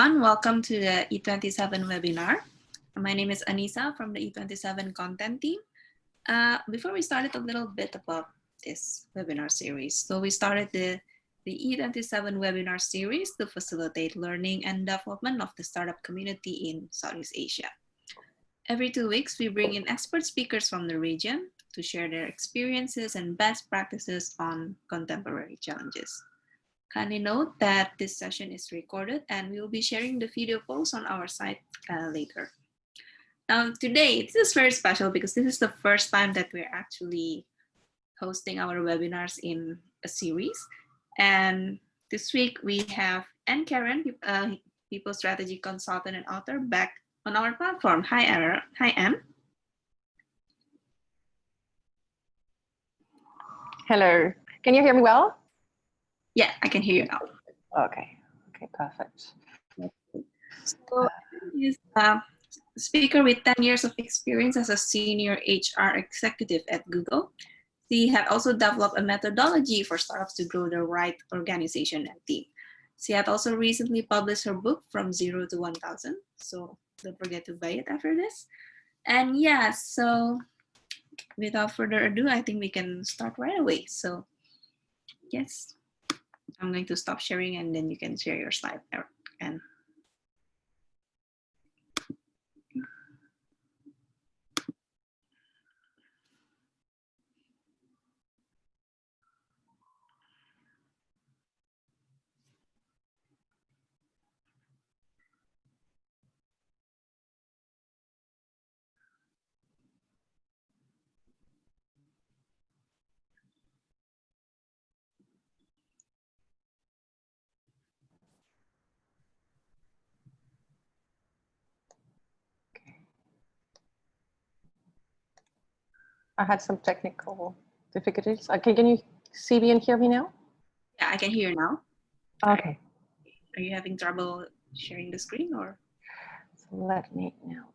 Welcome to the E27 webinar. My name is Anisa from the E27 content team. Before we started, a little bit about this webinar series. So we started the E27 webinar series to facilitate learning and development of the startup community in Southeast Asia. Every 2 weeks, we bring in expert speakers from the region to share their experiences and best practices on contemporary challenges. Kindly note that this session is recorded and we will be sharing the video post on our site later. Now today, this is very special because this is the first time that we're actually hosting our webinars in a series. And this week we have Caron, People Strategy Consultant and Author, back on our platform. Hi, Anne. Hello, can you hear me well? Yeah, I can hear you now. Okay, perfect. So he's a speaker with 10 years of experience as a senior HR executive at Google. She had also developed a methodology for startups to grow the right organization and team. She had also recently published her book, From Zero to 1000. So don't forget to buy it after this. And yeah, so without further ado, I think we can start right away. So yes. I'm going to stop sharing and then you can share your slide there. And I had some technical difficulties. Okay, can you see me and hear me now? yeah, I can hear you now. Okay. Are you having trouble sharing the screen or? So let me now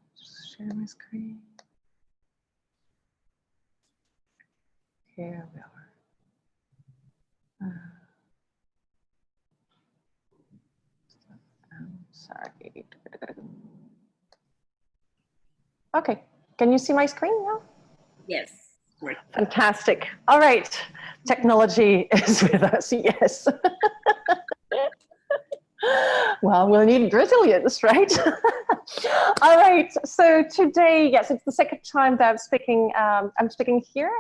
share my screen. Here we are. I'm sorry. Okay, can you see my screen now? Yes. Great. Fantastic. All right, technology is with us, yes. Well, we'll need resilience, right? All right, so today, yes, it's the second time that I'm speaking here.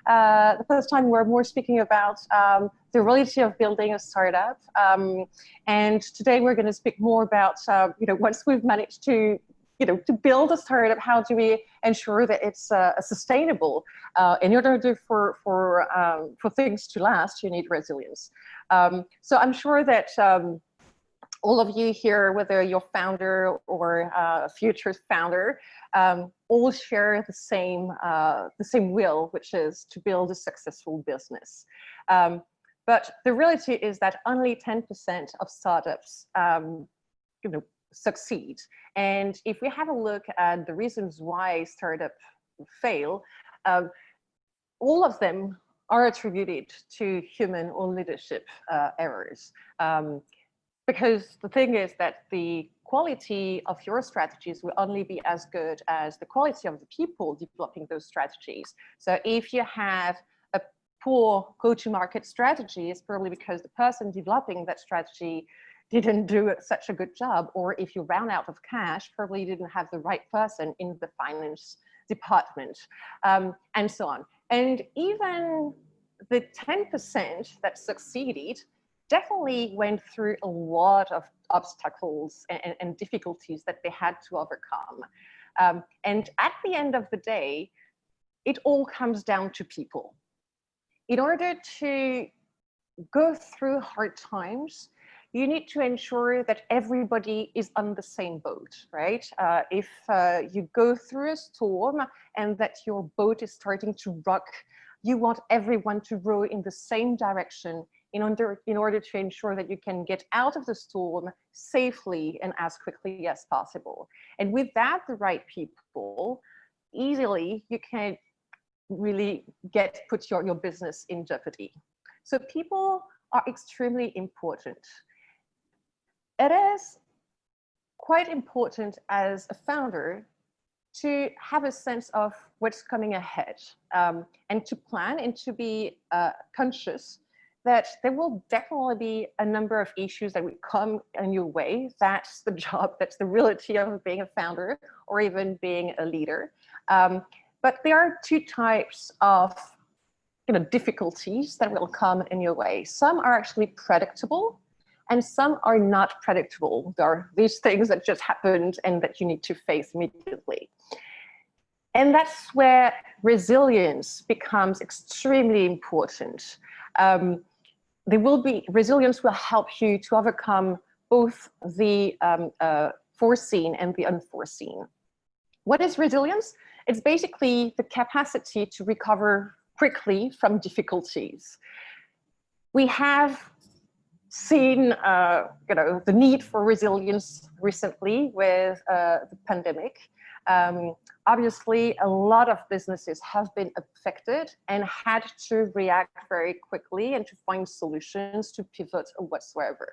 The first time we're more speaking about the reality of building a startup. And today we're going to speak more about, once we've managed to to build a startup, how do we ensure that it's sustainable? In order for things to last, you need resilience. So I'm sure that all of you here, whether you're founder or a future founder, all share the same will, which is to build a successful business. But the reality is that only 10% of startups, succeed. And if we have a look at the reasons why startups fail, all of them are attributed to human or leadership errors. Because the thing is that the quality of your strategies will only be as good as the quality of the people developing those strategies. So if you have a poor go-to-market strategy, it's probably because the person developing that strategy didn't do such a good job, or if you ran out of cash, probably didn't have the right person in the finance department, and so on. And even the 10% that succeeded definitely went through a lot of obstacles and difficulties that they had to overcome. And at the end of the day, it all comes down to people. In order to go through hard times, you need to ensure that everybody is on the same boat, right? If you go through a storm and that your boat is starting to rock, you want everyone to row in the same direction in order to ensure that you can get out of the storm safely and as quickly as possible. And without the right people, easily you can really put your business in jeopardy. So people are extremely important. It is quite important as a founder to have a sense of what's coming ahead, and to plan and to be conscious that there will definitely be a number of issues that will come in your way. That's the job, that's the reality of being a founder or even being a leader. But there are two types of difficulties that will come in your way. Some are actually predictable and some are not predictable. There are these things that just happened and that you need to face immediately. And that's where resilience becomes extremely important. Resilience will help you to overcome both the foreseen and the unforeseen. What is resilience? It's basically the capacity to recover quickly from difficulties. We have seen the need for resilience recently with the pandemic. Obviously, a lot of businesses have been affected and had to react very quickly and to find solutions to pivot whatsoever.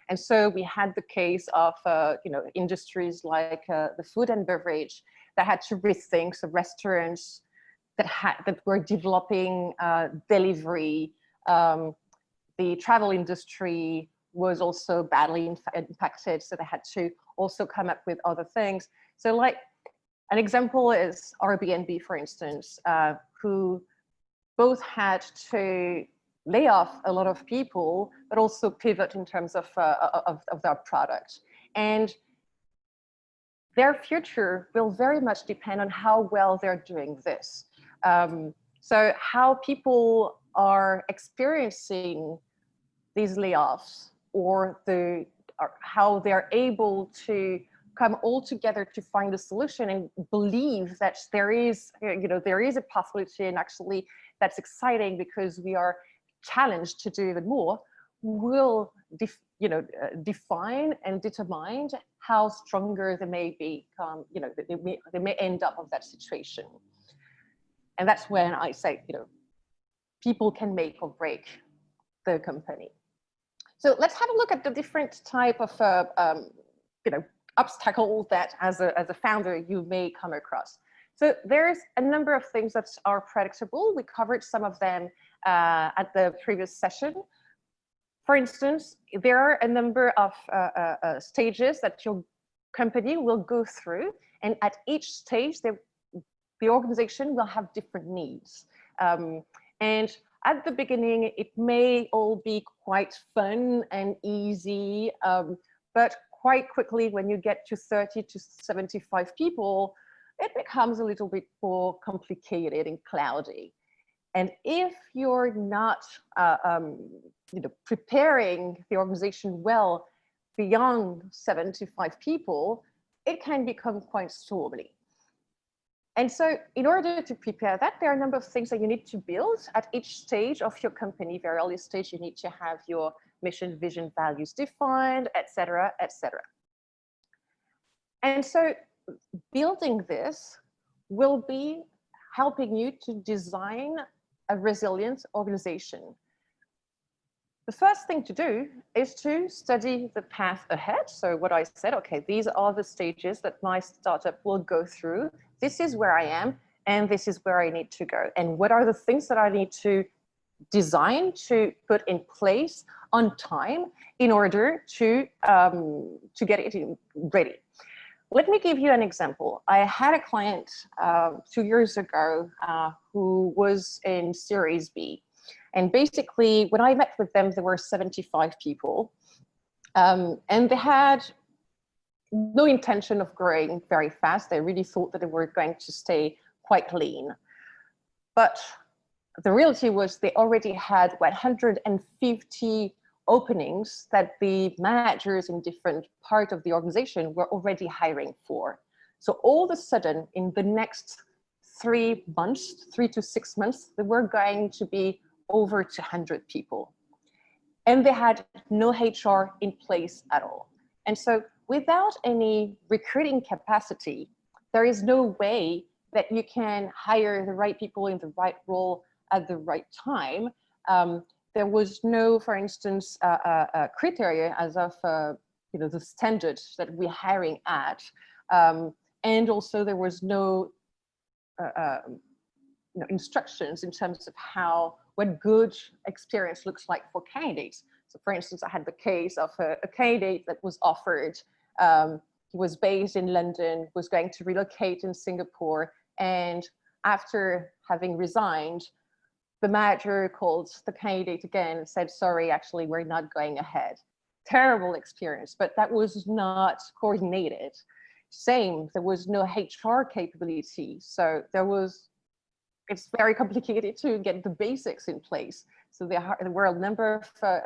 And so we had the case of industries like the food and beverage that had to rethink, so restaurants that were developing delivery. The travel industry was also badly impacted, so they had to also come up with other things. So like an example is Airbnb, for instance, who both had to lay off a lot of people, but also pivot in terms of their product. And their future will very much depend on how well they're doing this. So how people are experiencing these layoffs or how they're able to come all together to find a solution and believe that there is a possibility, and actually that's exciting because we are challenged to do even more, will define and determine how stronger they may become, they may end up of that situation. And that's when I say, people can make or break the company. So let's have a look at the different type of obstacles that as a founder you may come across. So there's a number of things that are predictable. We covered some of them at the previous session. For instance, there are a number of stages that your company will go through, and at each stage the organization will have different needs. And at the beginning, it may all be quite fun and easy, but quite quickly, when you get to 30 to 75 people, it becomes a little bit more complicated and cloudy. And if you're not preparing the organization well beyond 75 people, it can become quite stormy. And so in order to prepare that, there are a number of things that you need to build at each stage of your company. Very early stage, you need to have your mission, vision, values defined, et cetera, et cetera. And so building this will be helping you to design a resilient organization. The first thing to do is to study the path ahead. So what I said, okay, these are the stages that my startup will go through. This is where I am, and this is where I need to go. And what are the things that I need to design, to put in place on time in order to get it ready. Let me give you an example. I had a client 2 years ago who was in Series B. And basically, when I met with them, there were 75 people. And they had no intention of growing very fast. They really thought that they were going to stay quite lean. But the reality was they already had 150 openings that the managers in different parts of the organization were already hiring for. So all of a sudden, in the next 3 months, 3 to 6 months, there were going to be over 200 people. And they had no HR in place at all. And so without any recruiting capacity, there is no way that you can hire the right people in the right role at the right time. There was no, for instance, criteria as of the standard that we're hiring at. And also there was no instructions in terms of what good experience looks like for candidates. So for instance, I had the case of a candidate that was offered, he was based in London, was going to relocate in Singapore, and after having resigned, the manager called the candidate again and said, sorry, actually, we're not going ahead. Terrible experience, but that was not coordinated. Same, there was no HR capability. So it's very complicated to get the basics in place. So there were a number of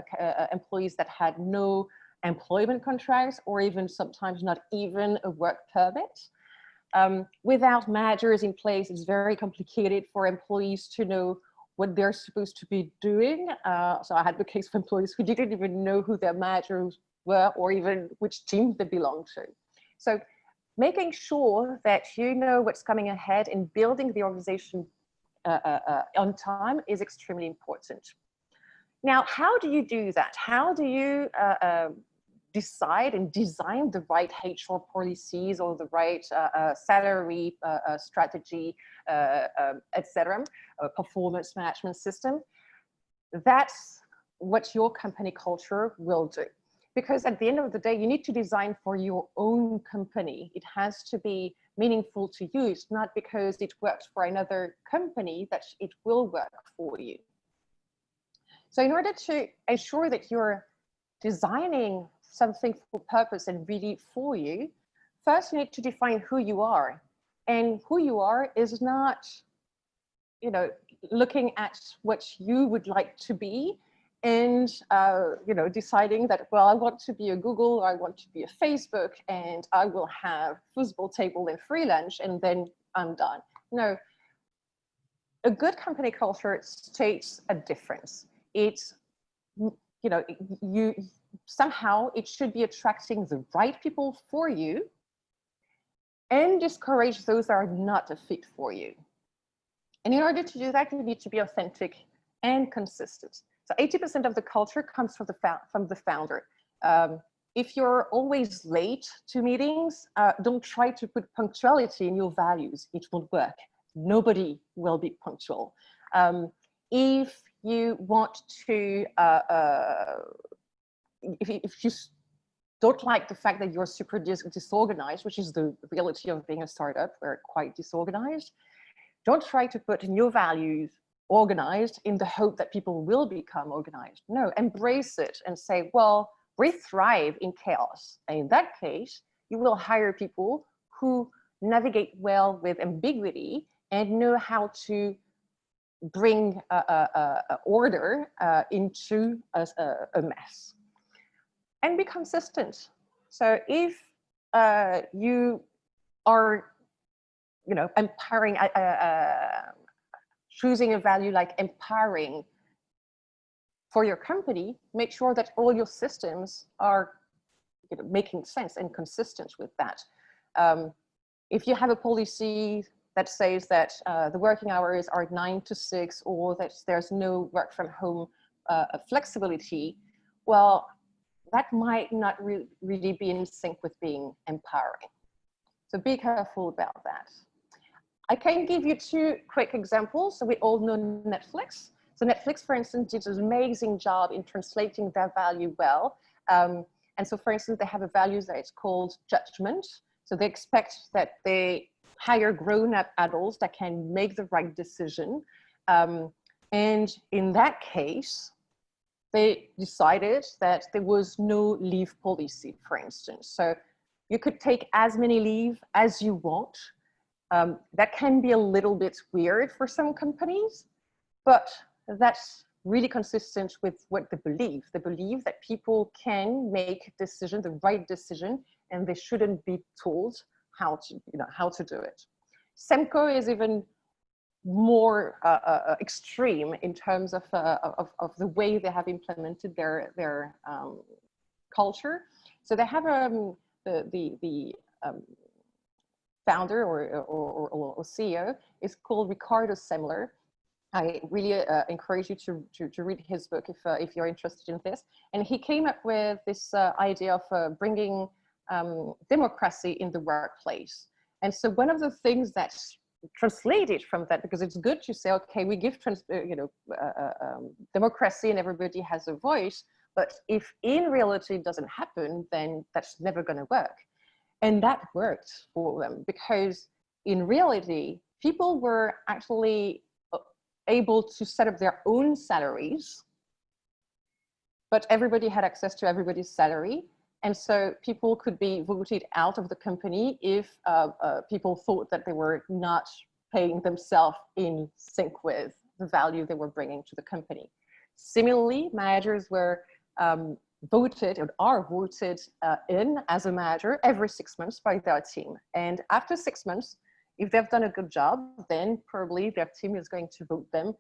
employees that had no employment contracts, or even sometimes not even a work permit. Without managers in place, it's very complicated for employees to know what they're supposed to be doing. So I had the case of employees who didn't even know who their managers were or even which team they belonged to. So making sure that you know what's coming ahead and building the organization on time is extremely important. Now, how do you do that? How do you decide and design the right HR policies or the right salary strategy, etc., performance management system? That's what your company culture will do. Because at the end of the day, you need to design for your own company. It has to be meaningful to you. It's not because it works for another company that it will work for you. So in order to ensure that you're designing something for purpose and really for you, first you need to define who you are. And who you are is not, looking at what you would like to be and, deciding that, well, I want to be a Google, or I want to be a Facebook, and I will have foosball table and free lunch, and then I'm done. No, a good company culture states a difference. It's, somehow it should be attracting the right people for you and discourage those that are not a fit for you. And in order to do that, you need to be authentic and consistent. So 80% of the culture comes from the founder. If you're always late to meetings, don't try to put punctuality in your values. It won't work. Nobody will be punctual. If you want to, if you don't like the fact that you're super disorganized, which is the reality of being a startup, we're quite disorganized, don't try to put in your values organized in the hope that people will become organized. No, embrace it and say, well, we thrive in chaos. And in that case, you will hire people who navigate well with ambiguity and know how to bring order into a mess. And be consistent. So if you are, empowering, choosing a value like empowering for your company, make sure that all your systems are making sense and consistent with that. If you have a policy that says that the working hours are 9 to 6, or that there's no work from home flexibility, well, that might not really be in sync with being empowering. So be careful about that. I can give you 2 quick examples. So we all know Netflix. So Netflix, for instance, did an amazing job in translating their value well. And so, for instance, they have a value that is called judgment. So they expect that they hire grown-up adults that can make the right decision. And in that case, they decided that there was no leave policy, for instance. So you could take as many leave as you want. That can be a little bit weird for some companies, but that's really consistent with what they believe. They believe that people can make decisions, the right decision, and they shouldn't be told how to do it. Semco is even more extreme in terms of the way they have implemented their culture. So they have the founder or CEO is called Ricardo Semler, I really encourage you to read his book if you're interested in this. And he came up with this idea of bringing democracy in the workplace. And so one of the things that's translated from that, because it's good to say, okay, we give democracy and everybody has a voice, but if in reality it doesn't happen, then that's never going to work. And that worked for them, because in reality, people were actually able to set up their own salaries, but everybody had access to everybody's salary. And so people could be voted out of the company if people thought that they were not paying themselves in sync with the value they were bringing to the company. Similarly, managers were voted and are voted in as a manager every 6 months by their team. And after 6 months, if they've done a good job, then probably their team is going to vote them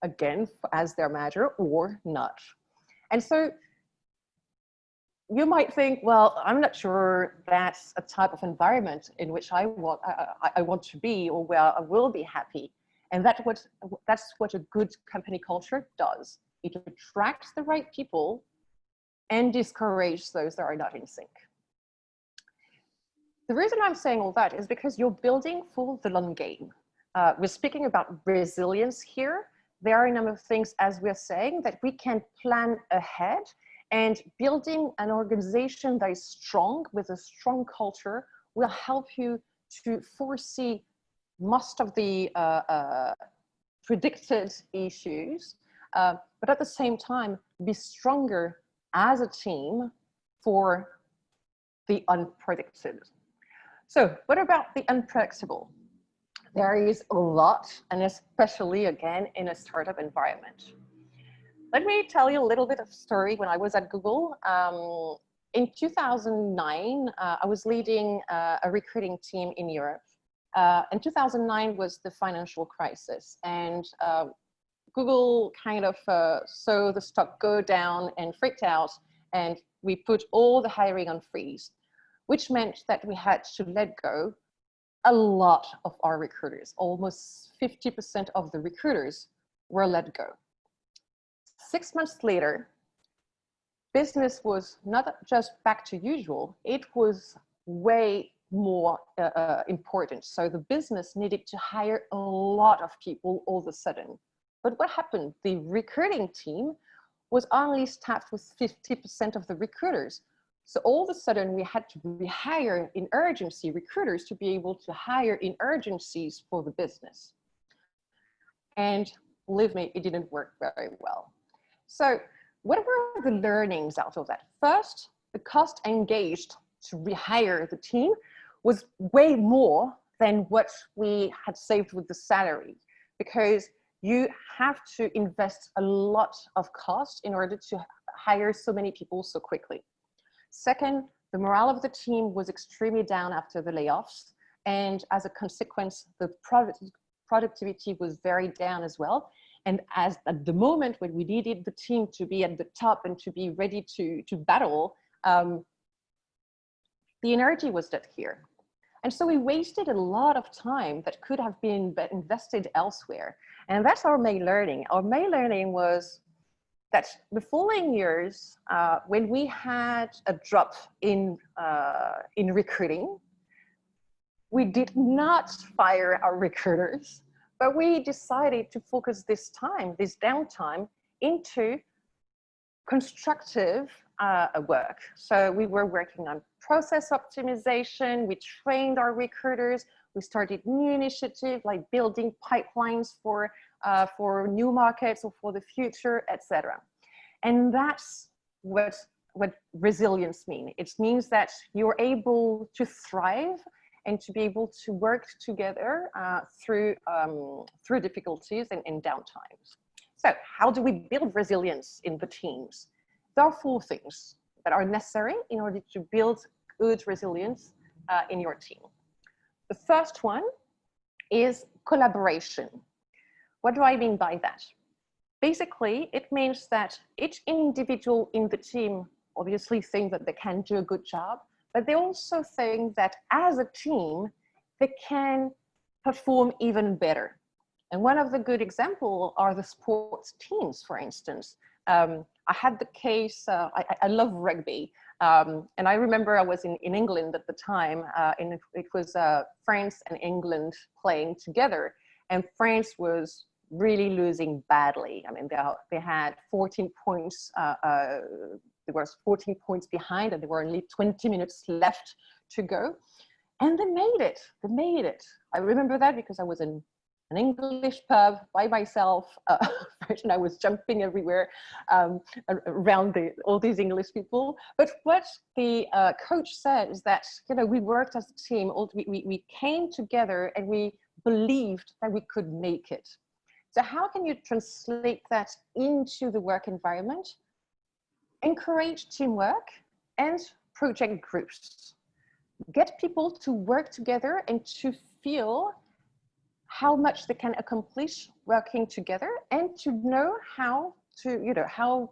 again as their manager or not. And so you might think, well, I'm not sure that's a type of environment in which I want to be, or where I will be happy. And that's what a good company culture does. It attracts the right people and discourages those that are not in sync. The reason I'm saying all that is because you're building for the long game. We're speaking about resilience here. There are a number of things, as we're saying, that we can plan ahead, and building an organization that is strong with a strong culture will help you to foresee most of the predicted issues, but at the same time, be stronger as a team for the unpredicted. So what about the unpredictable? There is a lot, and especially again in a startup environment. Let me tell you a little bit of story. When I was at Google, in 2009, I was leading a recruiting team in Europe. And 2009 was the financial crisis, and Google kind of saw the stock go down and freaked out, and we put all the hiring on freeze, which meant that we had to let go a lot of our recruiters. Almost 50% of the recruiters were let go. 6 months later, business was not just back to usual, it was way more important. So the business needed to hire a lot of people all of a sudden. But what happened? The recruiting team was only staffed with 50% of the recruiters. So all of a sudden we had to rehire in urgency recruiters to be able to hire in urgencies for the business. And believe me, it didn't work very well. So what were the learnings out of that? First, the cost engaged to rehire the team was way more than what we had saved with the salary, because you have to invest a lot of cost in order to hire so many people so quickly. Second, the morale of the team was extremely down after the layoffs. And as a consequence, the productivity was very down as well. And as at the moment when we needed the team to be at the top and to be ready to battle, the energy was not here. And so we wasted a lot of time that could have been invested elsewhere. And that's our main learning. Our main learning was that the following years, when we had a drop in recruiting, we did not fire our recruiters, but we decided to focus this time, this downtime, into constructive work. So we were working on process optimization, we trained our recruiters, we started new initiatives like building pipelines for new markets or for the future, etc. And that's what resilience means. It means that you're able to thrive and to be able to work together through difficulties and downtimes. So how do we build resilience in the teams? There are 4 things that are necessary in order to build good resilience in your team. The first one is collaboration. What do I mean by that? Basically, it means that each individual in the team obviously think that they can do a good job, but they also think that as a team, they can perform even better. And one of the good examples are the sports teams, for instance. I had the case, I love rugby. And I remember I was in England at the time, and it was France and England playing together. And France was really losing badly. I mean, they had 14 points. There was 14 points behind, and there were only 20 minutes left to go. And they made it. They made it. I remember that because I was in an English pub by myself, and I was jumping everywhere around all these English people. But what the coach said is that, you know, we worked as a team. We came together and we believed that we could make it. So how can you translate that into the work environment? Encourage teamwork and project groups. Get people to work together and to feel how much they can accomplish working together, and to know how to, you know, how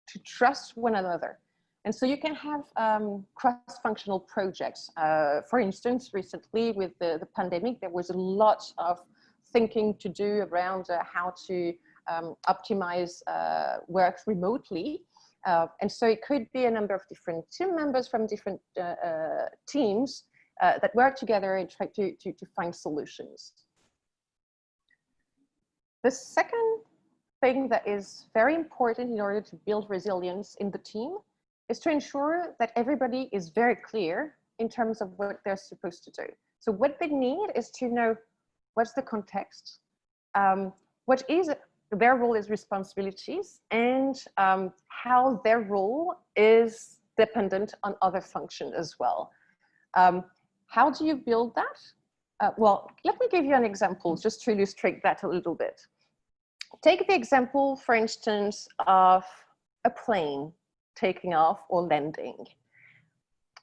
to trust one another. And so you can have cross-functional projects. For instance, recently with the pandemic, there was a lot of thinking to do around how to optimize work remotely. And so it could be a number of different team members from different teams that work together and try to find solutions. The second thing that is very important in order to build resilience in the team is to ensure that everybody is very clear in terms of what they're supposed to do. So what they need is to know what's the context, what is their role is responsibilities, and how their role is dependent on other functions as well. How do you build that? Well, let me give you an example just to illustrate that a little bit. Take the example, for instance, of a plane taking off or landing.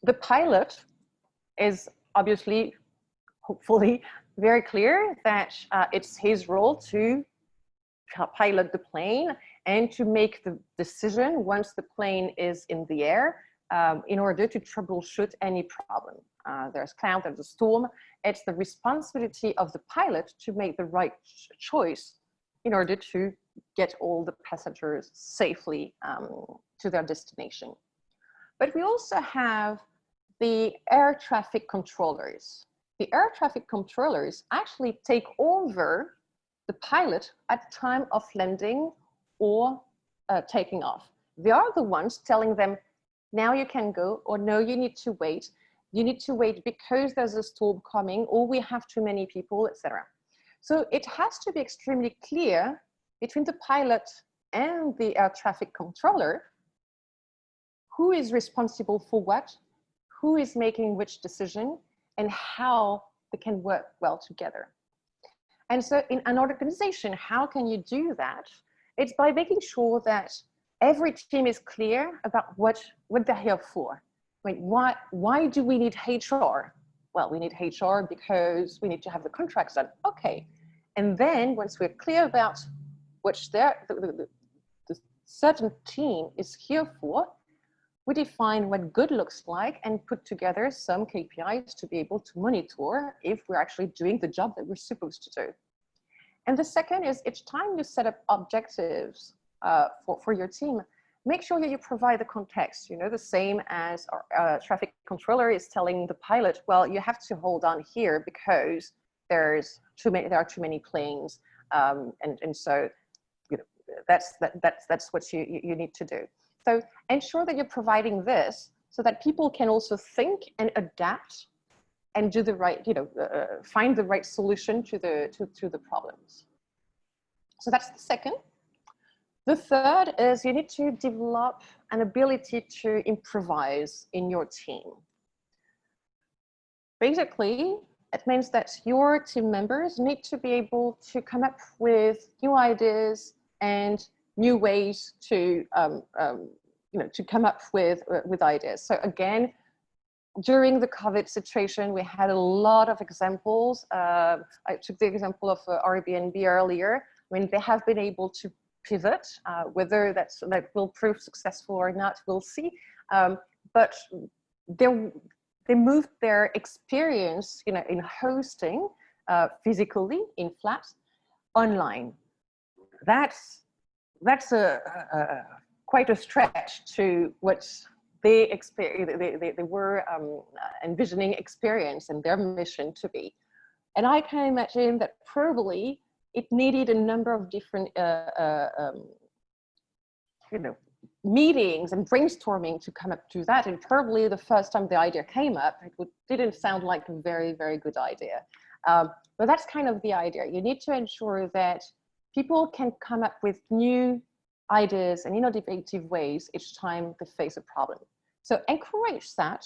The pilot is obviously, hopefully, very clear that it's his role to pilot the plane and to make the decision once the plane is in the air in order to troubleshoot any problem. There's cloud, there's a storm. It's the responsibility of the pilot to make the right choice in order to get all the passengers safely to their destination. But we also have the air traffic controllers. The air traffic controllers actually take over the pilot at the time of landing or taking off. They are the ones telling them, now you can go, or no, you need to wait. You need to wait because there's a storm coming, or we have too many people, etc. So it has to be extremely clear between the pilot and the air traffic controller who is responsible for what, who is making which decision, and how they can work well together. And so in an organization, how can you do that? It's by making sure that every team is clear about what they're here for. I mean, why do we need HR? Well, we need HR because we need to have the contracts done. Okay. And then once we're clear about what the certain team is here for, we define what good looks like and put together some KPIs to be able to monitor if we're actually doing the job that we're supposed to do. And the second is, each time you set up objectives for your team, make sure that you provide the context, you know, the same as our traffic controller is telling the pilot, well, you have to hold on here because there are too many planes. And so, you know, that's what you need to do. So ensure that you're providing this so that people can also think and adapt and do the right, you know, find the right solution to the problems. So that's the second. The third is you need to develop an ability to improvise in your team. Basically, it means that your team members need to be able to come up with new ideas and new ways to, you know, to come up with ideas. So again, during the COVID situation, we had a lot of examples. I took the example of Airbnb earlier. I mean, they have been able to pivot, whether that will prove successful or not, we'll see. But they moved their experience, you know, in hosting physically in flats, online. That's quite a stretch to what they were envisioning experience and their mission to be. And I can imagine that probably it needed a number of different meetings and brainstorming to come up to that. And probably the first time the idea came up, didn't sound like a very, very good idea. But that's kind of the idea. You need to ensure that people can come up with new ideas and innovative ways each time they face a problem. So encourage that.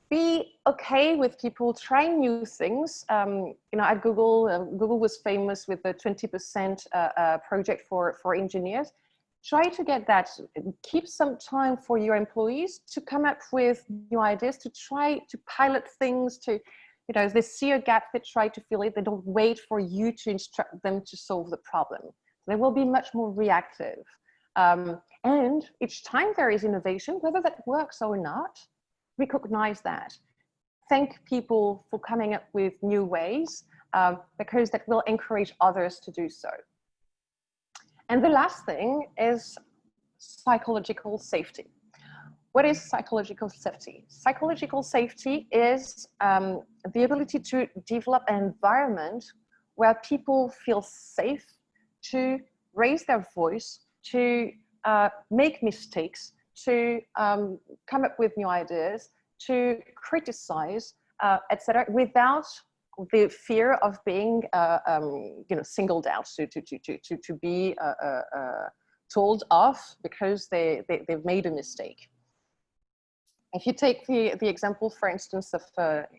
Be okay with people trying new things. At Google, Google was famous with the 20% project for engineers. Try to get that. Keep some time for your employees to come up with new ideas, to try to pilot things, to, they see a gap, they try to fill it. They don't wait for you to instruct them to solve the problem. They will be much more reactive. And each time there is innovation, whether that works or not, recognize that. Thank people for coming up with new ways, because that will encourage others to do so. And the last thing is psychological safety. What is psychological safety? Psychological safety is the ability to develop an environment where people feel safe to raise their voice, to make mistakes, to come up with new ideas, to criticize, etc., without the fear of being singled out, to be told off because they've made a mistake. If you take the example, for instance, of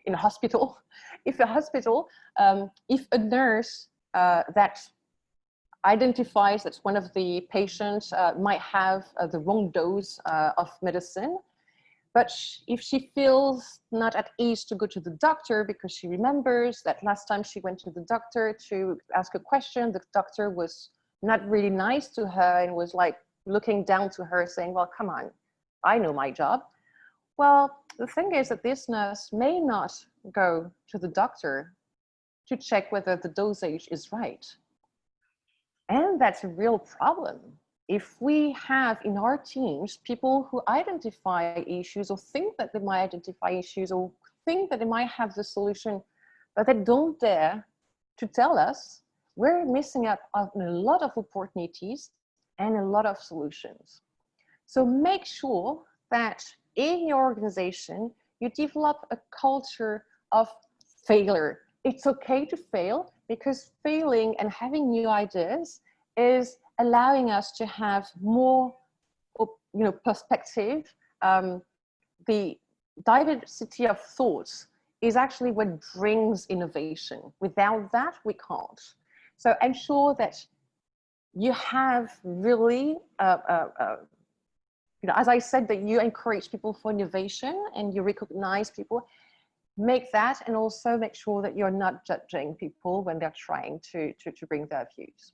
in a hospital, if a nurse that identifies that one of the patients might have the wrong dose of medicine, but if she feels not at ease to go to the doctor because she remembers that last time she went to the doctor to ask a question, the doctor was not really nice to her and was like looking down to her saying, well, come on, I know my job. Well, the thing is that this nurse may not go to the doctor to check whether the dosage is right. And that's a real problem. If we have in our teams people who identify issues or think that they might identify issues or think that they might have the solution, but they don't dare to tell us, we're missing out on a lot of opportunities and a lot of solutions. So make sure that in your organization, you develop a culture of failure. It's okay to fail, because failing and having new ideas is allowing us to have more, perspective. The diversity of thoughts is actually what brings innovation. Without that, we can't. So ensure that you have really, as I said, that you encourage people for innovation and you recognize people. Make that, and also make sure that you're not judging people when they're trying to bring their views.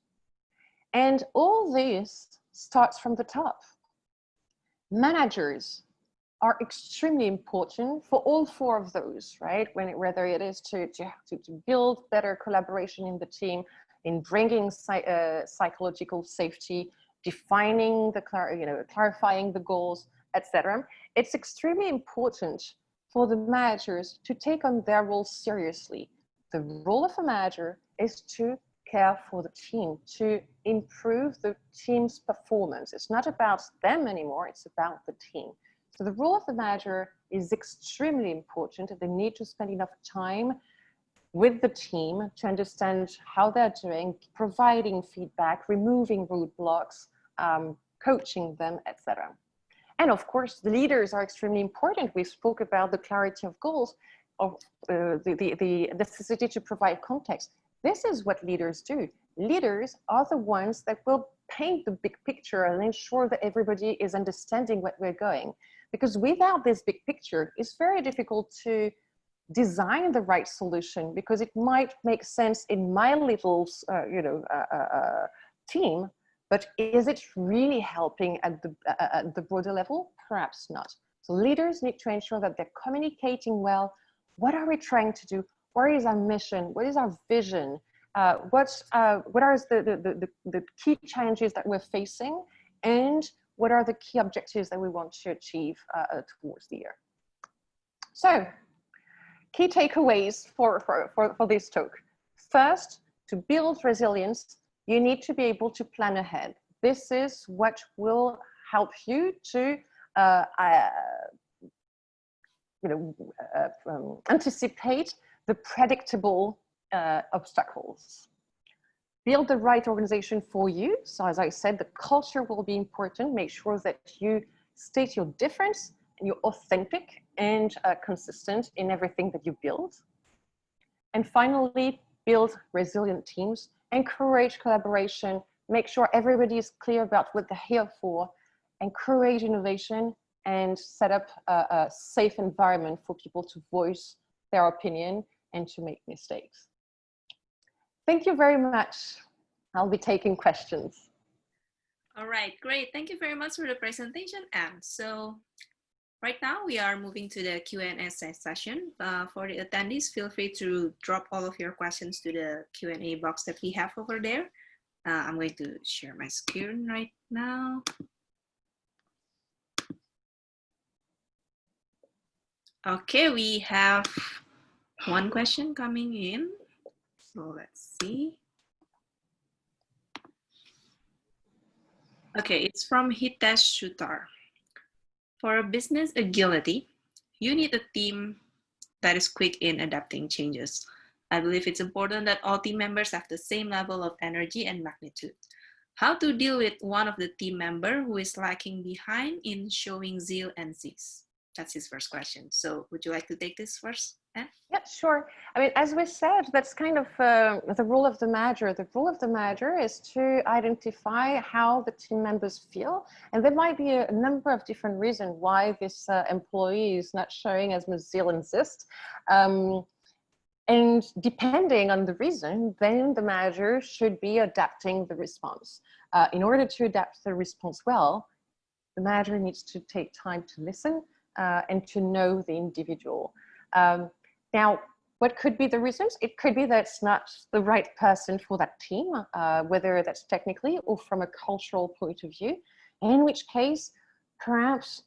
And all this starts from the top. Managers are extremely important for all four of those, right? Whether it is to build better collaboration in the team, in bringing psychological safety, defining clarifying the goals, etc. It's extremely important for the managers to take on their role seriously. The role of a manager is to care for the team, to improve the team's performance. It's not about them anymore, it's about the team. So the role of the manager is extremely important. They need to spend enough time with the team to understand how they're doing, providing feedback, removing roadblocks, coaching them, etc. And of course, the leaders are extremely important. We spoke about the clarity of goals, of the necessity to provide context. This is what leaders do. Leaders are the ones that will paint the big picture and ensure that everybody is understanding what we're going. Because without this big picture, it's very difficult to design the right solution, because it might make sense in my little, team, but is it really helping at the broader level? Perhaps not. So leaders need to ensure that they're communicating well. What are we trying to do? Where is our mission? What is our vision? what are the key challenges that we're facing, and what are the key objectives that we want to achieve towards the year. So, key takeaways for this talk. First, to build resilience, you need to be able to plan ahead. This is what will help you to anticipate the predictable obstacles. Build the right organization for you. So as I said, the culture will be important. Make sure that you state your difference and you're authentic and consistent in everything that you build. And finally, build resilient teams, encourage collaboration, make sure everybody is clear about what they're here for, encourage innovation, and set up a safe environment for people to voice their opinion and to make mistakes. Thank you very much. I'll be taking questions. All right, great. Thank you very much for the presentation, Anne. So right now we are moving to the Q&A session. For the attendees, feel free to drop all of your questions to the Q&A box that we have over there. I'm going to share my screen right now. Okay, we have one question coming in. So let's see. Okay, it's from Hitesh Shutar. For business agility, you need a team that is quick in adapting changes. I believe it's important that all team members have the same level of energy and magnitude. How to deal with one of the team member who is lacking behind in showing zeal and zest? That's his first question. So would you like to take this first, Anne? Yeah, sure. I mean, as we said, that's kind of the role of the manager. The role of the manager is to identify how the team members feel. And there might be a number of different reasons why this employee is not showing as much zeal and zest. And depending on the reason, then the manager should be adapting the response. In order to adapt the response well, the manager needs to take time to listen and to know the individual. Now, what could be the reasons? It could be that it's not the right person for that team, whether that's technically or from a cultural point of view, in which case, perhaps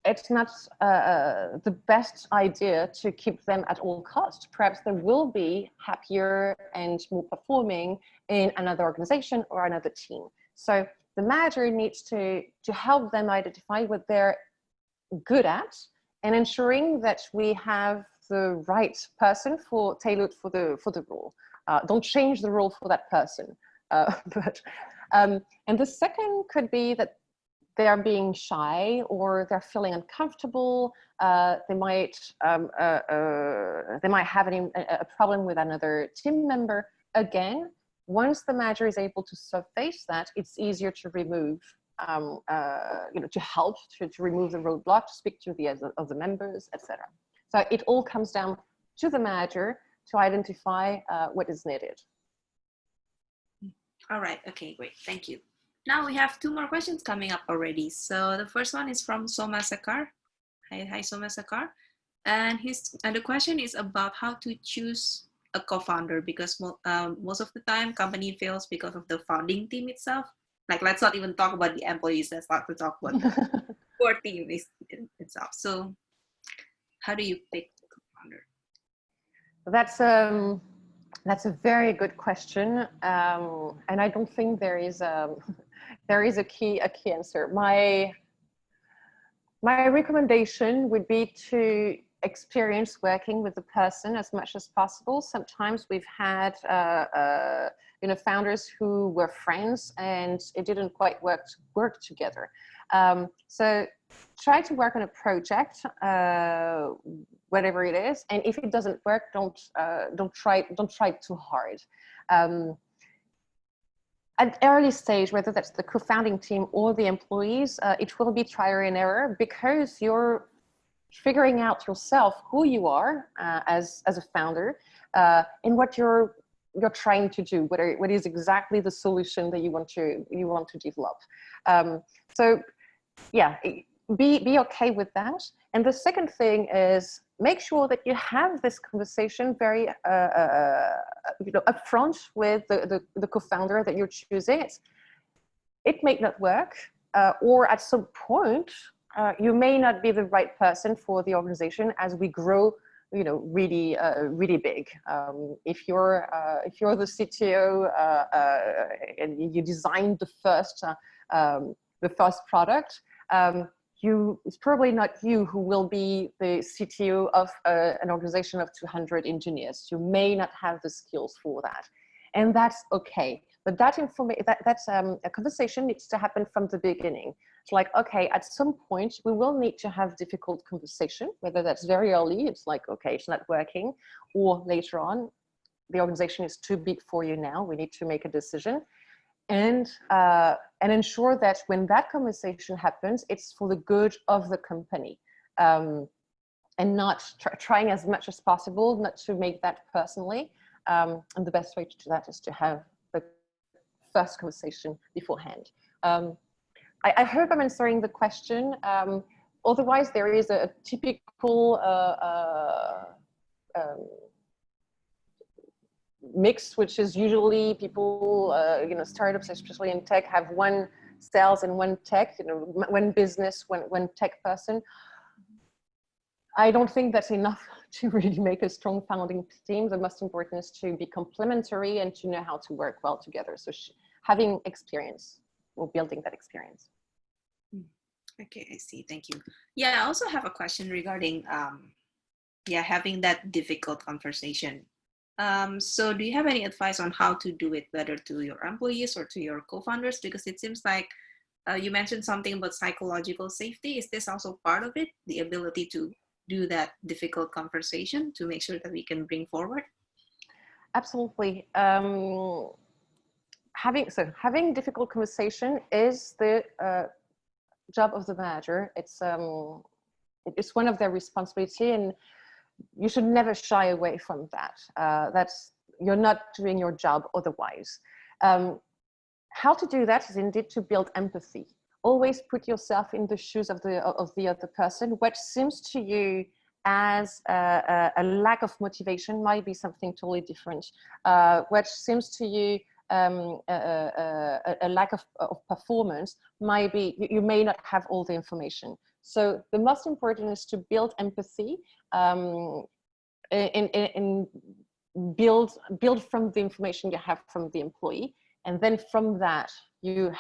it's not the best idea to keep them at all costs. Perhaps they will be happier and more performing in another organization or another team. So the manager needs to help them identify what they're good at and ensuring that we have the right person tailored for the role. Don't change the role for that person. And the second could be that they are being shy or they're feeling uncomfortable. They might have a problem with another team member. Again, once the manager is able to surface that, it's easier to remove, to help to remove the roadblock, to speak to the other members, etc. So it all comes down to the manager to identify what is needed. All right, okay, great, thank you. Now we have two more questions coming up already. So the first one is from Soma Sakar. Hi Soma Sakar. And the question is about how to choose a co-founder, because most of the time company fails because of the founding team itself. Like, let's not even talk about the employees, let's start to talk about the core team itself. So how do you pick the co-founder? That's a very good question, and I don't think there is a key answer. My recommendation would be to experience working with the person as much as possible. Sometimes we've had founders who were friends and it didn't quite work together. So try to work on a project, whatever it is, and if it doesn't work, don't try too hard. At early stage, whether that's the co-founding team or the employees, it will be trial and error, because you're figuring out yourself who you are as a founder and what you're trying to do, what is exactly the solution that you want to develop. So yeah, be okay with that. And the second thing is make sure that you have this conversation very upfront with the co-founder that you're choosing. It may not work, or at some point you may not be the right person for the organization as we grow, really really big. If you're the CTO and you designed the first product, it's probably not you who will be the CTO of an organization of 200 engineers. You may not have the skills for that, and that's okay. But that's a conversation needs to happen from the beginning. It's like, okay, at some point we will need to have difficult conversation, whether that's very early, it's like, okay, it's not working, or later on, the organization is too big for you now, we need to make a decision. And ensure that when that conversation happens, it's for the good of the company, and not trying as much as possible not to make that personally. And the best way to do that is to have the first conversation beforehand. I hope I'm answering the question. Otherwise, there is a typical mix, which is usually people, startups, especially in tech, have one sales and one tech, one business, one tech person. I don't think that's enough to really make a strong founding team. The most important is to be complementary and to know how to work well together. So having experience or building that experience. Okay, I see. Thank you. Yeah, I also have a question regarding having that difficult conversation. So do you have any advice on how to do it better to your employees or to your co-founders? Because it seems like you mentioned something about psychological safety. Is this also part of it? The ability to do that difficult conversation to make sure that we can bring forward? Absolutely. Having difficult conversation is the job of the manager. It's one of their responsibility, and you should never shy away from that. You're not doing your job otherwise. How to do that is indeed to build empathy. Always put yourself in the shoes of the other person. What seems to you as a lack of motivation might be something totally different. What seems to you a lack of performance might be, you may not have all the information. So the most important is to build empathy and build from the information you have from the employee. And then from that, you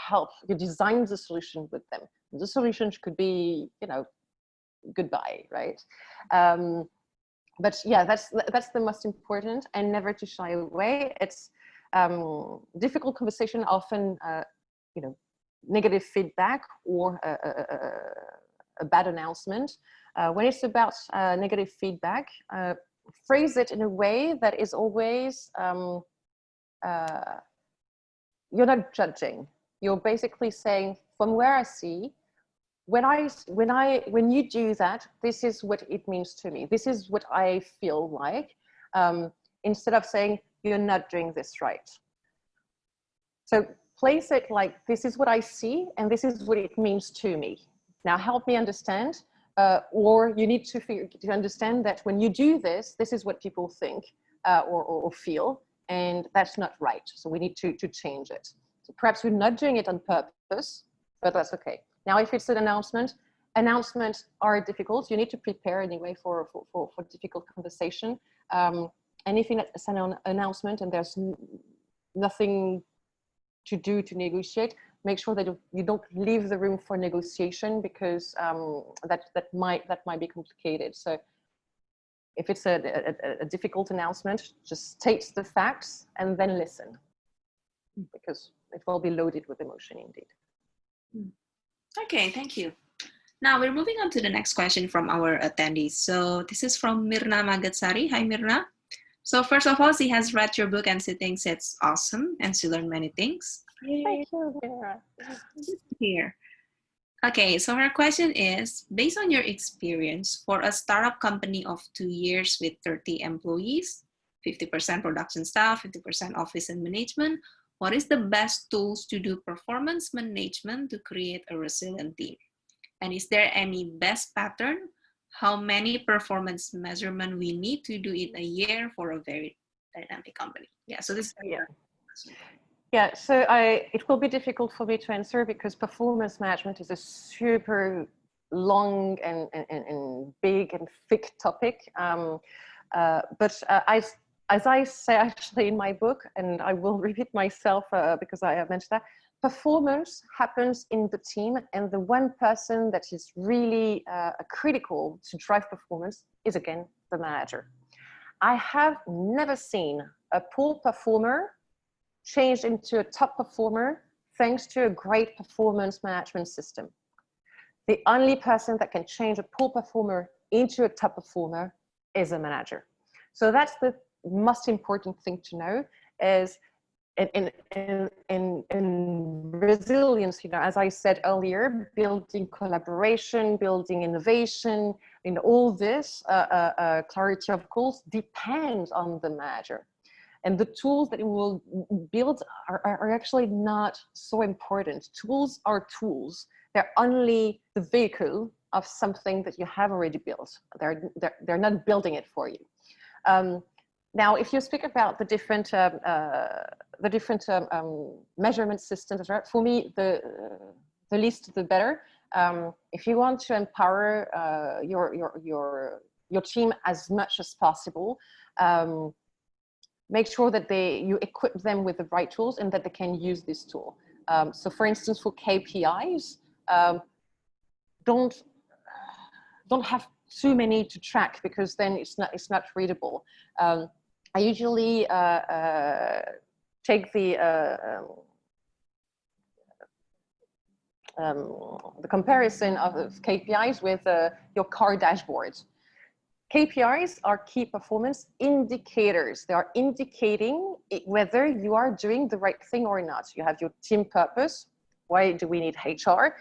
design the solution with them. The solution could be, goodbye, right? But yeah, that's the most important, and never to shy away. It's difficult conversation, often, negative feedback or a bad announcement. When it's about negative feedback, phrase it in a way that is always, you're not judging. You're basically saying, from where I see, when you do that, this is what it means to me. This is what I feel like. Instead of saying, you're not doing this right. So place it like, this is what I see, and this is what it means to me. Now help me understand, or you need to understand that when you do this, this is what people think or feel, and that's not right. So we need to change it. So perhaps we're not doing it on purpose, but that's okay. Now, if it's an announcements are difficult. You need to prepare anyway for difficult conversation. And if it's an announcement and there's nothing to do to negotiate, make sure that you don't leave the room for negotiation, because that might be complicated. So if it's a difficult announcement, just state the facts and then listen, because it will be loaded with emotion indeed. Okay, thank you. Now we're moving on to the next question from our attendees. So this is from Mirna Magatsari. Hi, Mirna. So first of all, she has read your book and she thinks it's awesome and she learned many things. Thank you, Mirna. Here. Okay, so her question is, based on your experience for a startup company of 2 years with 30 employees, 50% production staff, 50% office and management, what is the best tools to do performance management to create a resilient team? And is there any best pattern how many performance measurement we need to do in a year for a very dynamic company? Yeah, so this. Yeah. Yeah, so it will be difficult for me to answer because performance management is a super long and big and thick topic. But as I say actually in my book, and I will repeat myself because I have mentioned that, performance happens in the team, and the one person that is really critical to drive performance is, again, the manager. I have never seen a poor performer changed into a top performer thanks to a great performance management system. The only person that can change a poor performer into a top performer is a manager. So that's the most important thing to know is in resilience, as I said earlier, building collaboration, building innovation, in all this, clarity of goals depends on the manager. And the tools that we will build are actually not so important. Tools are tools. They're only the vehicle of something that you have already built. They're not building it for you. Now, if you speak about the different measurement systems, right? For me, the least the better. If you want to empower your team as much as possible, make sure that you equip them with the right tools and that they can use this tool. So for instance, for KPIs, don't have too many to track because then it's not readable. I usually take the comparison of KPIs with your car dashboard. KPIs are key performance indicators. They are indicating whether you are doing the right thing or not. You have your team purpose. Why do we need HR?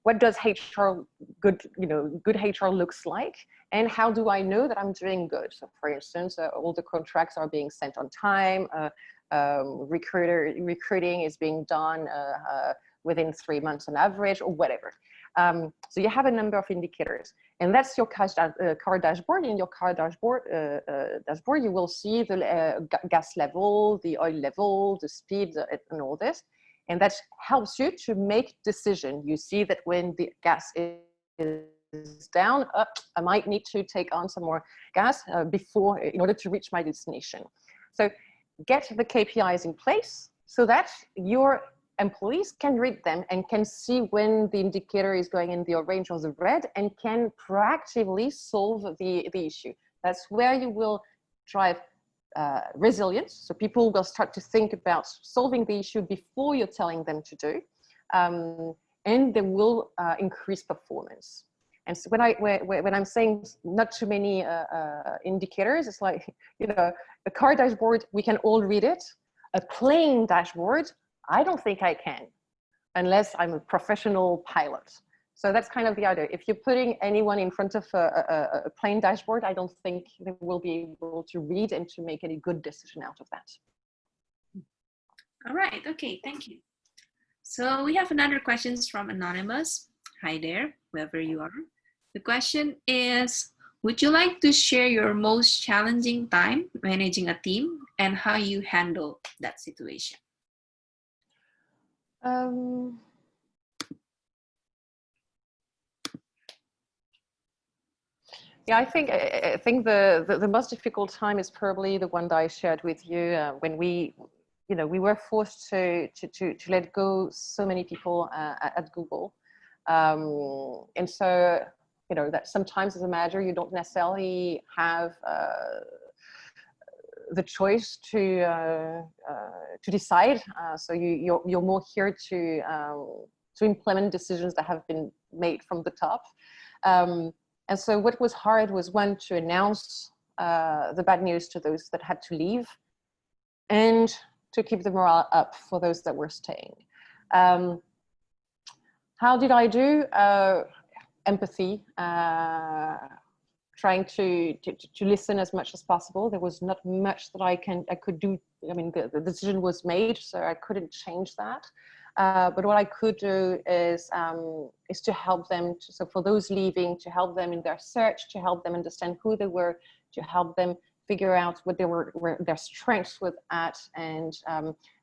What does HR good HR looks like? And how do I know that I'm doing good? So for instance, all the contracts are being sent on time. Recruiting is being done within 3 months on average, or whatever. So you have a number of indicators, and that's your car dashboard. In your car dashboard, you will see the gas level, the oil level, the speed, and all this, and that helps you to make decision. You see that when the gas is down, I might need to take on some more gas in order to reach my destination. So get the KPIs in place so that your employees can read them and can see when the indicator is going in the orange or the red and can proactively solve the issue. That's where you will drive resilience. So people will start to think about solving the issue before you're telling them to do, and they will increase performance. And so when I'm saying not too many indicators, it's like, a car dashboard, we can all read it. A plane dashboard, I don't think I can, unless I'm a professional pilot. So that's kind of the idea. If you're putting anyone in front of a plane dashboard, I don't think they will be able to read and to make any good decision out of that. All right, okay, thank you. So we have another questions from Anonymous. Hi there, whoever you are. The question is, would you like to share your most challenging time managing a team and how you handle that situation? Yeah, I think the most difficult time is probably the one that I shared with you when we were forced to let go so many people at Google, and so that sometimes as a manager you don't necessarily have the choice to decide. So you're more here to implement decisions that have been made from the top. And so what was hard was, one, to announce the bad news to those that had to leave, and to keep the morale up for those that were staying. How did I do? Empathy, trying to listen as much as possible. There was not much that I could do. I mean, the decision was made, so I couldn't change that. But what I could do is to help them. So for those leaving, to help them in their search, to help them understand who they were, to help them figure out what they were their strengths were at, and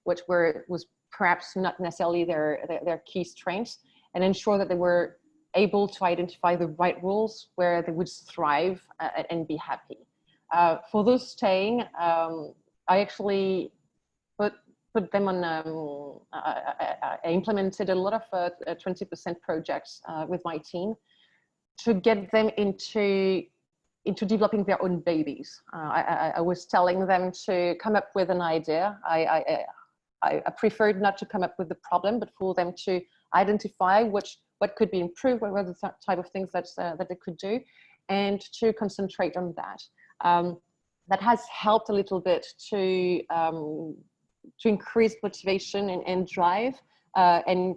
what was perhaps not necessarily their key strengths, and ensure that they were able to identify the right roles where they would thrive and be happy. For those staying, I actually put them on, I implemented a lot of 20% projects with my team to get them into developing their own babies. I was telling them to come up with an idea. I preferred not to come up with the problem, but for them to identify what could be improved, what were the type of things that they could do, and to concentrate on that. That has helped a little bit to increase motivation and drive, and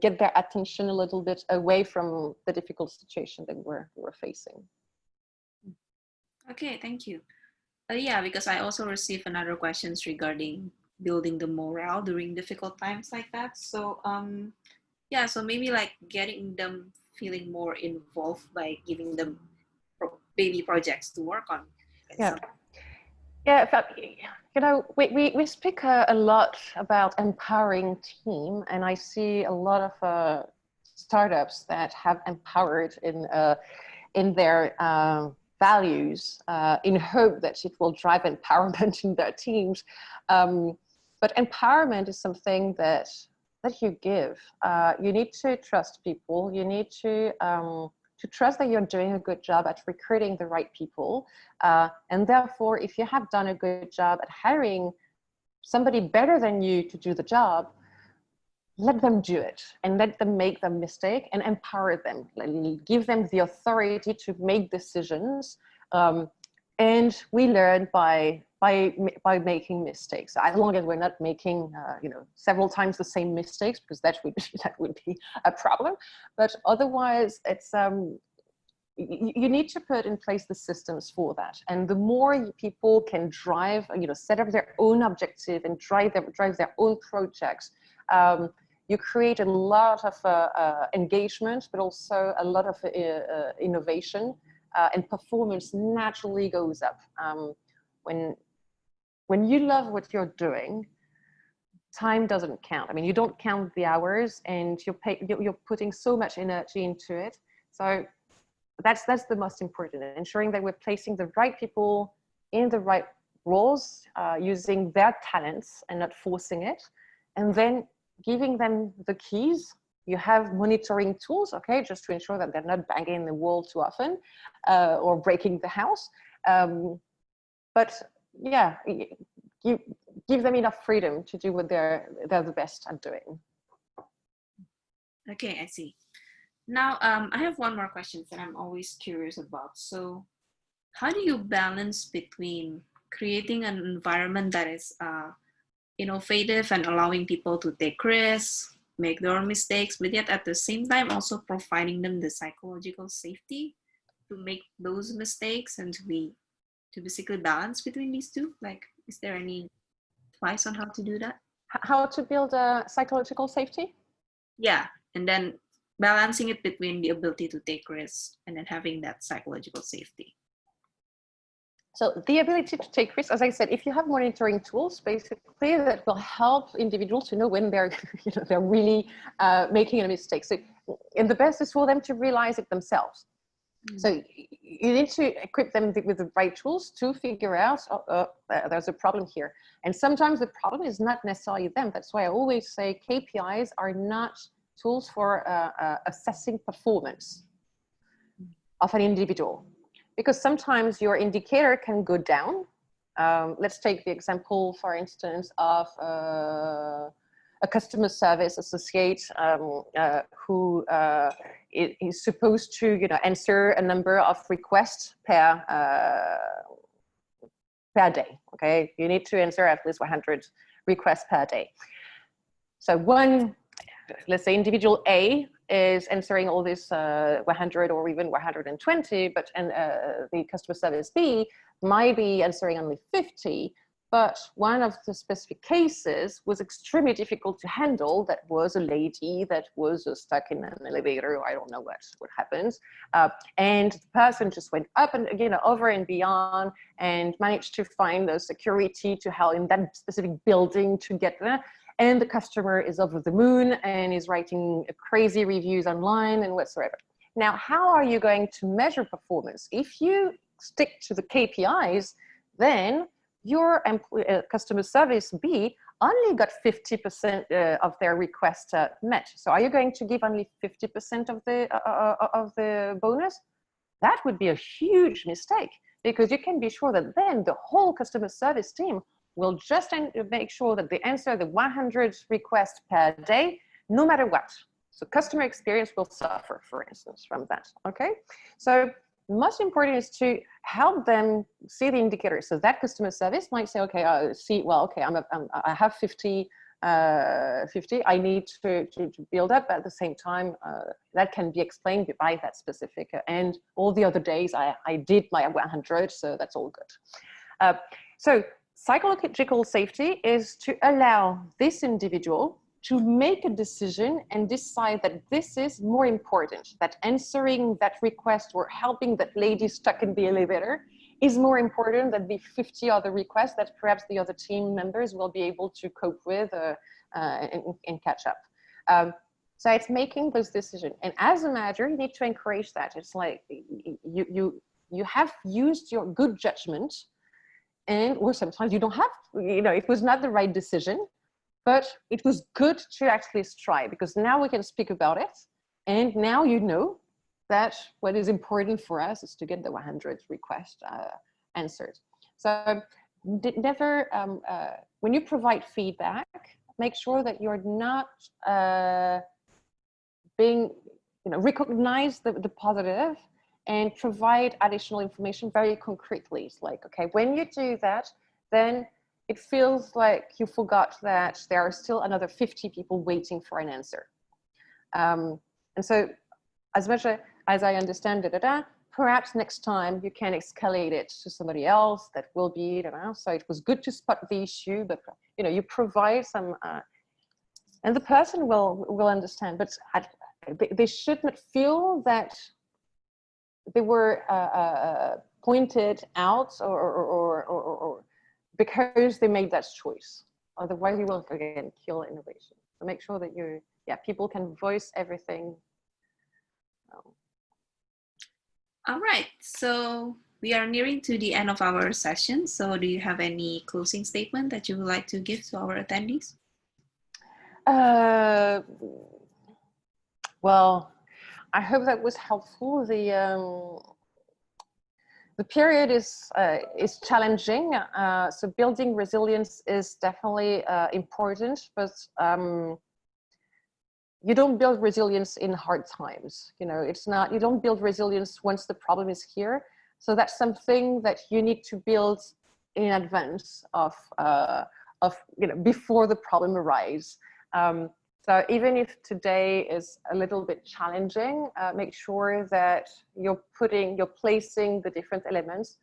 get their attention a little bit away from the difficult situation that we're facing. Okay, thank you. Yeah, because I also received another questions regarding building the morale during difficult times like that. So yeah, so maybe like getting them feeling more involved by giving them baby projects to work on. Yeah. Yeah, we speak a lot about empowering team, and I see a lot of startups that have empowered in their values in hope that it will drive empowerment in their teams. But empowerment is something that you give. You need to trust people. You need to trust that you're doing a good job at recruiting the right people. And therefore, if you have done a good job at hiring somebody better than you to do the job, let them do it and let them make the mistake and empower them. Give them the authority to make decisions. And we learn by making mistakes, as long as we're not making several times the same mistakes, because that would be a problem. But otherwise, it's you need to put in place the systems for that. And the more people can drive, set up their own objective and drive their own projects, you create a lot of engagement, but also a lot of innovation, and performance naturally goes up. When you love what you're doing, time doesn't count. I mean, you don't count the hours, and you're putting so much energy into it. So that's the most important, ensuring that we're placing the right people in the right roles, using their talents and not forcing it, and then giving them the keys. You have monitoring tools, okay, just to ensure that they're not banging the wall too often, or breaking the house. But yeah, you give them enough freedom to do what they're the best at doing. Okay, I see. Now, I have one more question that I'm always curious about. So how do you balance between creating an environment that is innovative and allowing people to take risks, make their own mistakes, but yet at the same time also providing them the psychological safety to make those mistakes and to basically balance between these two? Like, is there any advice on how to do that? How to build a psychological safety? Yeah, and then balancing it between the ability to take risks and then having that psychological safety. So the ability to take risks, as I said, if you have monitoring tools, basically that will help individuals to know when they're, they're really making a mistake. So, and the best is for them to realize it themselves. So you need to equip them with the right tools to figure out, there's a problem here. And sometimes the problem is not necessarily them. That's why I always say KPIs are not tools for assessing performance of an individual. Because sometimes your indicator can go down. Let's take the example, for instance, of a customer service associate who is supposed to, answer a number of requests per day. Okay, you need to answer at least 100 requests per day. So let's say individual A is answering all this 100 or even 120, but the customer service B might be answering only 50. But one of the specific cases was extremely difficult to handle. That was a lady that was stuck in an elevator. I don't know what happens. And the person just went up and, over and beyond, and managed to find the security to help in that specific building to get there. And the customer is over the moon and is writing crazy reviews online and whatsoever. Now, how are you going to measure performance? If you stick to the KPIs, then your customer service B only got 50% of their request met. So are you going to give only 50% of the bonus? That would be a huge mistake, because you can be sure that then the whole customer service team will just make sure that they answer the 100 requests per day, no matter what. So customer experience will suffer, for instance, from that, okay? So most important is to help them see the indicators. So that customer service might say, okay, I have 50, I need to build up. At the same time, that can be explained by that specific, and all the other days I did my 100, so that's all good. So psychological safety is to allow this individual to make a decision and decide that this is more important, that answering that request or helping that lady stuck in the elevator is more important than the 50 other requests that perhaps the other team members will be able to cope with and catch up. So it's making those decisions. And as a manager, you need to encourage that. It's like you have used your good judgment, or sometimes you don't have, it was not the right decision, but it was good to actually strive, because now we can speak about it. And now you know that what is important for us is to get the 100 requests answered. So never, when you provide feedback, make sure that you're not recognize the positive and provide additional information very concretely. It's like, okay, when you do that, then it feels like you forgot that there are still another 50 people waiting for an answer. And so as much as I understand perhaps next time you can escalate it to somebody else that will be, so it was good to spot the issue, but you provide some, and the person will understand, but they should not feel that they were pointed out or because they made that choice. Otherwise you will again kill innovation. So make sure that people can voice everything. All right, so we are nearing to the end of our session. So do you have any closing statement that you would like to give to our attendees? Well, I hope that was helpful. The period is challenging, so building resilience is definitely important, but you don't build resilience in hard times. It's not, you don't build resilience once the problem is here. So that's something that you need to build in advance of before the problem arises. So even if today is a little bit challenging, make sure that you're placing the different elements.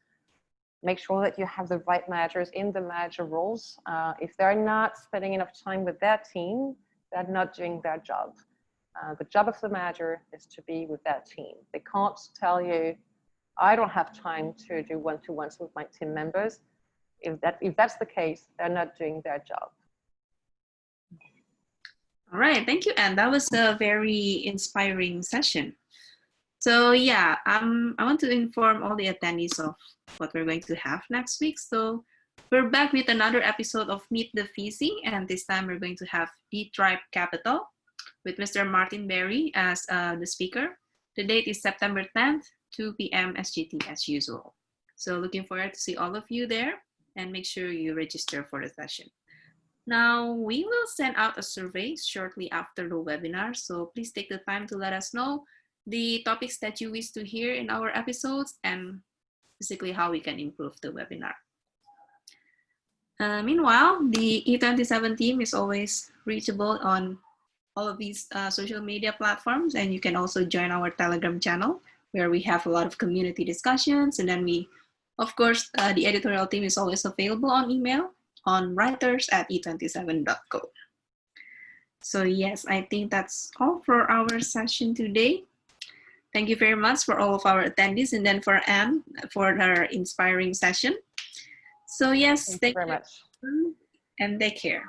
Make sure that you have the right managers in the manager roles. If they're not spending enough time with their team, they're not doing their job. The job of the manager is to be with that team. They can't tell you, I don't have time to do one-to-ones with my team members. If that's the case, they're not doing their job. All right, thank you, Anne. That was a very inspiring session. So yeah, I want to inform all the attendees of what we're going to have next week. So we're back with another episode of Meet the VC, and this time we're going to have D-Tribe Capital with Mr. Martin Berry as the speaker. The date is September 10th, 2 p.m. SGT as usual. So looking forward to see all of you there, and make sure you register for the session. Now, we will send out a survey shortly after the webinar, so please take the time to let us know the topics that you wish to hear in our episodes and basically how we can improve the webinar. Meanwhile, the E27 team is always reachable on all of these social media platforms, and you can also join our Telegram channel where we have a lot of community discussions, and then of course, the editorial team is always available on email. on writers@e27.co. So yes, I think that's all for our session today. Thank you very much for all of our attendees, and then for Anne for her inspiring session. So yes, Thank you very much. And take care.